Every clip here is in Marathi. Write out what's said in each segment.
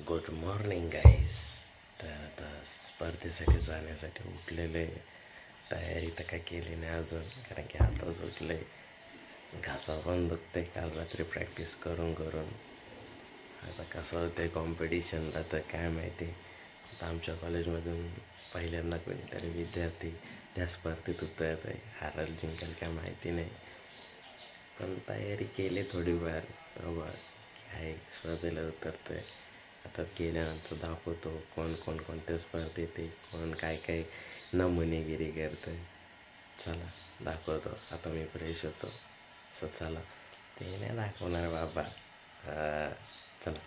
Good morning guys. तर आता स्पर्धेसाठी जाण्यासाठी उठलेलं आहे. तयारी तर काय केली नाही अजून, कारण की आताच उठलं आहे. घासा पण दुखते, काल रात्री प्रॅक्टिस करून करून. आता कसं होतं कॉम्पिटिशनला तर काय माहिती. आता आमच्या कॉलेजमधून पहिल्यांदा कोणीतरी विद्यार्थी त्या स्पर्धेत उतरत आहे. हारल जिंकल काय माहिती नाही, पण तयारी केली थोडीफार. बाबा काय स्पर्धेला उतरतो आहे. आता गेल्यानंतर दाखवतो कोण कोण कोणत्या स्पर्धेत आहे, कोण काय काय नमुनेगिरी करतं आहे. चला दाखवतो. आता मी फ्रेश होतो. सो चला, ते नाही दाखवणार बाबा. चला.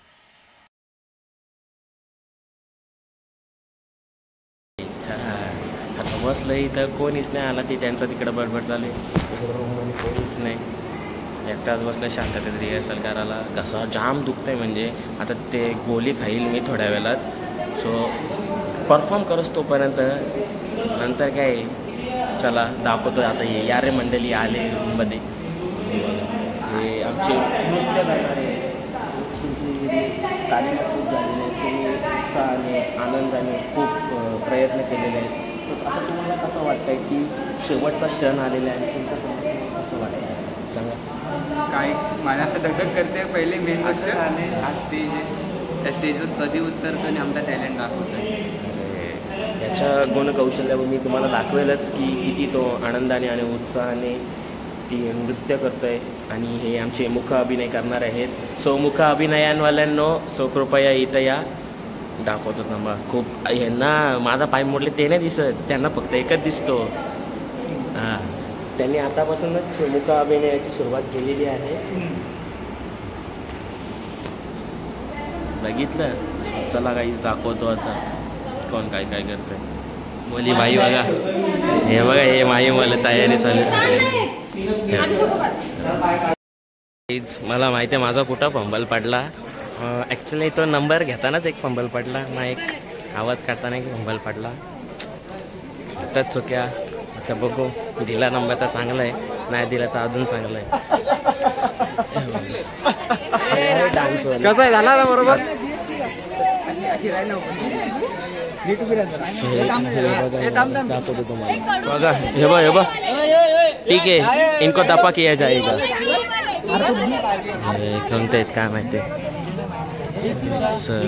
आता बसलं इथं, कोणीच नाही आला. ते त्यांचं तिकडं बडबड चालू आहे. रूममध्ये कोणीच नाही, एकटाच बसलं शांततेत रिहर्सल करायला. घसा जाम दुखतंय. म्हणजे आता ते गोळी खाईल मी थोड्या वेळात. सो परफॉर्म करस तोपर्यंत, नंतर काय चला दाखवतो. आता हे यारे मंडळी आले रूममध्ये. हे आमचे नृत्य करणारे, तालीम खूप झालेले आहेत. तुम्ही उत्साहाने आनंदाने खूप प्रयत्न केलेले आहेत. सो आता तुम्हाला कसं वाटतं की शेवटचा क्षण आलेला आहे, तुमचं कसं वाटतं सांगा. काय मला आता धगधग करते. पहिले मेन गोष्ट हा स्टेज आहे, त्या स्टेजवर कधी उतरतो आणि आमचा टॅलेंट दाखवतो आहे. याच्या गुणकौशल्यावर मी तुम्हाला दाखवेलच की किती तो आनंदाने आणि उत्साहाने ती नृत्य करतो आहे. आणि हे आमचे मुख अभिनय करणार आहेत. सो मुख अभिनयांवाल्यांनो, सो कृपया इथं या. दाखवतो थांबा. खूप ह्यांना माझा पाय मोडले ते नाही दिसत, त्यांना फक्त एकच दिसतो. हां, त्यांनी आतापासूनच मुख अभिनयाची सुरुवात केलेली आहे. बघितलं. चला काहीच दाखवतो आता कोण काय काय करतंय. बोली माई बघा, हे बघा, हे माई मला तयारी चालू आहे. मला माहिती आहे माझा कुठं फंबल पडला. ॲक्च्युली तो नंबर घेतानाच एक फंबल पडला ना, एक आवाज काढताना एक फंबल पडला. आता चुक्या. आता बघू, दिला नंबर तर चांगला आहे, नाही दिला तर अजून चांगलं आहे. डान्स कसं आहे, झाला ना बरोबर. दाखवतो तुम्हाला. बघा हे बघ, हे बघ. ठीक आहे, इनको तपा किया जाएगा. कोणते आहेत काय माहिती सर.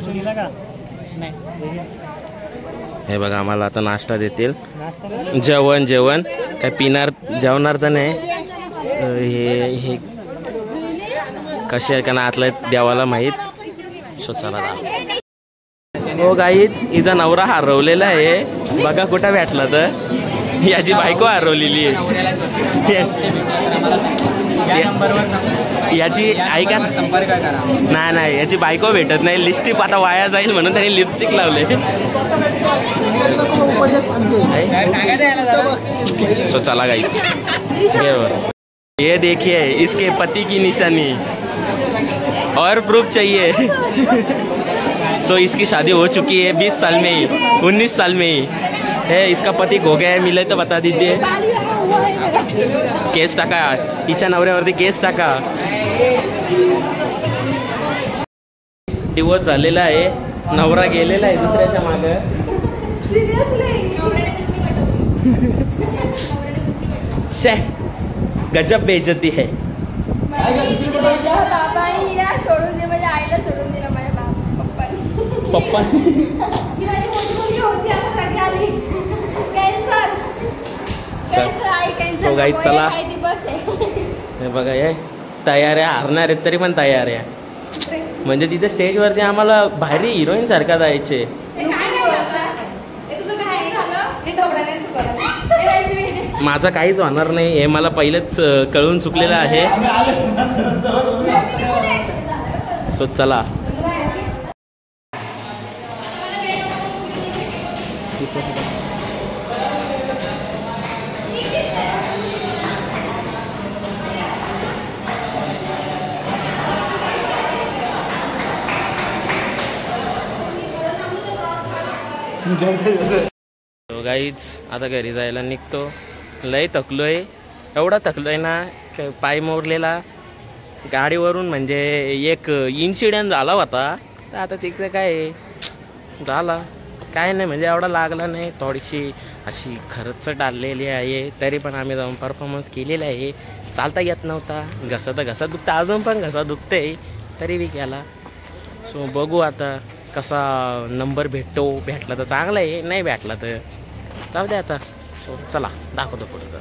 हे बघा, आम्हाला आता नाश्ता देतील. जेवण काय पिणार, जेवणार तर नाही. हे कसे आहे का ना आतलं देवाला माहीत. सो चला. हो गाईच, हिचा नवरा हरवलेला आहे. बघा कुठं भेटला तर. याची बायको हरवलेली आहे. याची ऐका, नाही याची बायको भेटत नाही. लिपस्टिक आता वाया जाईल म्हणून त्याने लिपस्टिक लावले. सो चला गाईस, ये देखिए इसके पति की निशानी और प्रूफ चाहिए. सो इसकी शादी हो चुकी है 20 साल में ही, 19 साल में ही है. इसका पति खो गया है, मिले तो बता दीजिए. केस टाका, तिच्या नवऱ्यावरती केस टाका. डिवोर्स झालेला आहे, नवरा गेलेला आहे दुसऱ्याच्या मागं. शे, गजब बेइज्जती है. पप्पा सो गाईज चला. हे बघा, हे तयाऱ्या हारणार आहेत तरी पण तयाऱ्या. म्हणजे तिथे स्टेजवरती आम्हाला भारी हिरोईन सारखा जायचे. माझं काहीच होणार नाही हे मला पहिलेच कळून चुकलेलं आहे. सो चला. तो गाईच आता घरी जायला निघतो. लय थकलोय, एवढा थकलोय ना, पाय मोडलेला गाडीवरून. म्हणजे एक इन्सिडेंट झाला होता तर आता तिकडे काय आहे, झाला काय नाही म्हणजे एवढा लागला नाही. थोडीशी अशी खर्च टाळलेली आहे, तरी पण आम्ही जाऊन परफॉर्मन्स केलेला आहे. चालता येत नव्हता, घसा दुखता, अजून पण घसा दुखते तरी बी केला. सो बघू आता कसा नंबर भेटला तर चांगला आहे, नाही भेटला तर जाऊ दे आता. सो चला दाखवतो पुढे जाऊ.